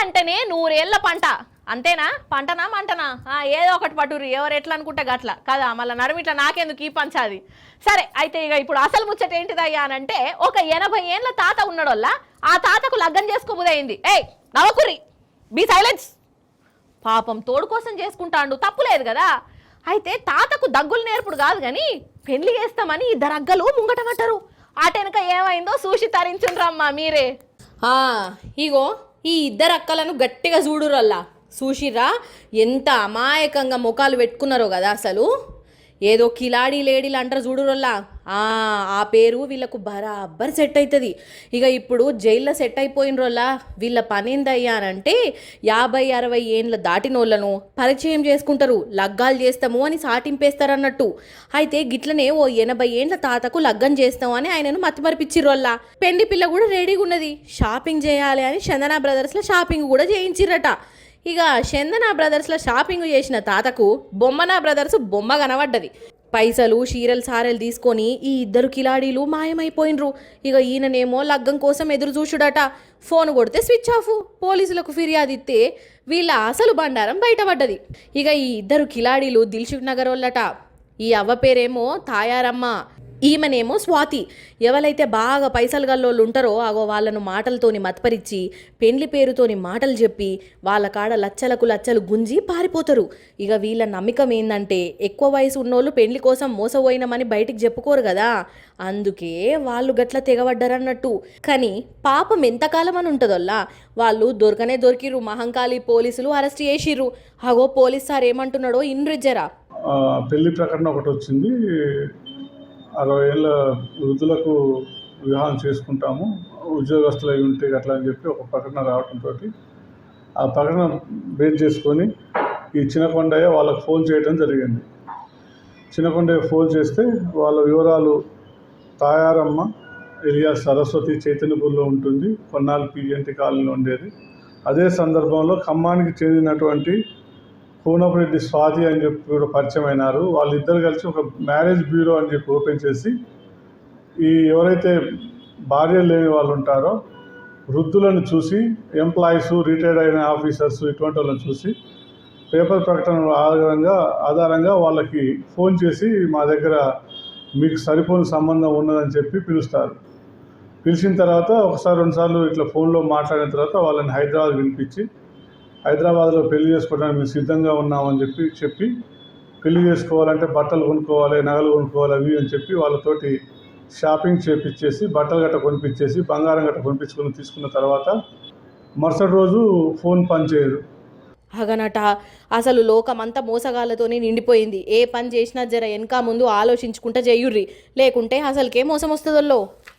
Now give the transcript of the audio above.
అంటేనే నూరేళ్ల పంట అంతేనా పంటనా మంటనా ఏదో ఒకటి పట్టుర్రి ఎవరు ఎట్లా అనుకుంటే గట్ల కదా మళ్ళీ నడుమిట్లా నాకెందుకు ఈ పంచాది సరే అయితే ఇక ఇప్పుడు అసలు ముచ్చట ఏంటిదయ్యా అనంటే ఒక 80 ఏళ్ళ తాత ఉన్నాడోళ్ళ ఆ తాతకు లగ్గం చేసుకోబుదైంది ఏయ్ నవకురి బీ సైలెన్స్ పాపం తోడు కోసం చేసుకుంటాండు తప్పులేదు కదా అయితే తాతకు దగ్గులు నేర్పుడు కాదు కానీ పెళ్లి చేస్తామని ఇద్దరు అగ్గలు ముంగటమట్టరు ఆటెనక ఏమైందో చూసి తరించుండ్రమ్మా మీరే ఇగో ఈ ఇద్దరు అక్కలను గట్టిగా చూడురల్లా చూసిరా ఎంత అమాయకంగా ముఖాలు పెట్టుకున్నారో కదా అసలు ఏదో కిలాడి లేడీలు అంటారు చూడురల్లా ఆ పేరు వీళ్ళకు బరాబర్ సెట్ అవుతుంది ఇక ఇప్పుడు జైల్లో సెట్ అయిపోయినరోల్లా వీళ్ళ పని ఏందయ్యా అనంటే 50-60 ఏండ్ల దాటినోళ్లను పరిచయం చేసుకుంటారు లగ్గాలు చేస్తాము అని సాటింపేస్తారన్నట్టు అయితే గిట్లనే ఓ 80 ఏండ్ల తాతకు లగ్గం చేస్తాము అని ఆయనను మతిమరిపించిర్రోల్లా పెళ్లి పిల్ల కూడా రెడీగా ఉన్నది షాపింగ్ చేయాలి అని చందన బ్రదర్స్లో షాపింగ్ కూడా చేయించిర్రట ఇక చందన బ్రదర్స్లో షాపింగ్ చేసిన తాతకు బొమ్మనా బ్రదర్స్ బొమ్మ కనబడ్డది పైసలు చీరలు సారెలు తీసుకొని ఈ ఇద్దరు కిలాడీలు మాయమైపోయినరు ఇక ఈయననేమో లగ్గం కోసం ఎదురు చూసుడట ఫోన్ కొడితే స్విచ్ ఆఫ్ పోలీసులకు ఫిర్యాదు ఇస్తే వీళ్ళ అసలు బండారం బయటపడ్డది ఇక ఈ ఇద్దరు కిలాడీలు దిల్సుఖ్ నగర్ వాళ్ళట ఈ అవ్వ పేరేమో తాయారమ్మ ఈమెనేమో స్వాతి ఎవరైతే బాగా పైసలు గల్లోళ్ళు ఉంటారో అగో వాళ్ళను మాటలతోని మతపరిచి పెండ్లి పేరుతోని మాటలు చెప్పి వాళ్ళ కాడ లచ్చలకు లచ్చలు గుంజి పారిపోతారు ఇక వీళ్ళ నమ్మకం ఏందంటే ఎక్కువ వయసు ఉన్నోళ్ళు పెండ్లి కోసం మోసపోయినామని బయటికి చెప్పుకోరు కదా అందుకే వాళ్ళు గట్ల తెగబడ్డారన్నట్టు కానీ పాపం ఎంతకాలం అని ఉంటుందోల్లా వాళ్ళు దొరికిర్రు మహంకాళి పోలీసులు అరెస్ట్ చేసిర్రు అగో పోలీస్ సార్ ఏమంటున్నాడో ఇన్రిజ్జరా పెళ్లి ప్రకటన ఒకటి వచ్చింది 60 ఏళ్ళ వృద్ధులకు వివాహం చేసుకుంటాము ఉద్యోగస్తులు అయి ఉంటే అట్లా అని చెప్పి ఒక ప్రకటన రావడంతో ఆ ప్రకటన బేస్ చేసుకొని ఈ చిన్నకొండయ్య వాళ్ళకు ఫోన్ చేయడం జరిగింది చిన్నకొండయ్య ఫోన్ చేస్తే వాళ్ళ వివరాలు తాయారమ్మ ఎలియాస్ సరస్వతి చైతన్యపూర్లో ఉంటుంది కొన్నాళ్ళు పిఎన్టీ కాలనీలో ఉండేది అదే సందర్భంలో ఖమ్మానికి చెందినటువంటి కోనపరెడ్డి స్వాతి అని చెప్పి కూడా పరిచయం అయినారు వాళ్ళిద్దరు కలిసి ఒక మ్యారేజ్ బ్యూరో అని చెప్పి ఓపెన్ చేసి ఈ ఎవరైతే భార్యలు లేని వాళ్ళు ఉంటారో వృద్ధులను చూసి ఎంప్లాయీస్ రిటైర్డ్ అయిన ఆఫీసర్స్ ఇటువంటి వాళ్ళని చూసి పేపర్ ప్రకటన ఆధారంగా వాళ్ళకి ఫోన్ చేసి మా దగ్గర మీకు సరిపోని సంబంధం ఉన్నదని చెప్పి పిలుస్తారు పిలిచిన తర్వాత ఒకసారి 2 సార్లు ఇట్లా ఫోన్లో మాట్లాడిన తర్వాత వాళ్ళని హైదరాబాద్ పిలిపించి హైదరాబాద్లో పెళ్లి చేసుకోవడానికి మేము సిద్ధంగా ఉన్నామని చెప్పి పెళ్లి చేసుకోవాలంటే బట్టలు కొనుక్కోవాలి నగలు కొనుక్కోవాలి అవి అని చెప్పి వాళ్ళతోటి షాపింగ్ చేపించేసి బట్టలు గట్ట కొనిపించేసి బంగారం గట్ట కొనిపించుకొని తీసుకున్న తర్వాత మరుసటి రోజు ఫోన్ పనిచేయదు అగనట అసలు లోకమంతా మోసగాళ్ళతోనే నిండిపోయింది ఏ పని చేసినా జర వెనక ముందు ఆలోచించుకుంటా చేయుర్రి లేకుంటే అసలుకే మోసం వస్తుందల్లో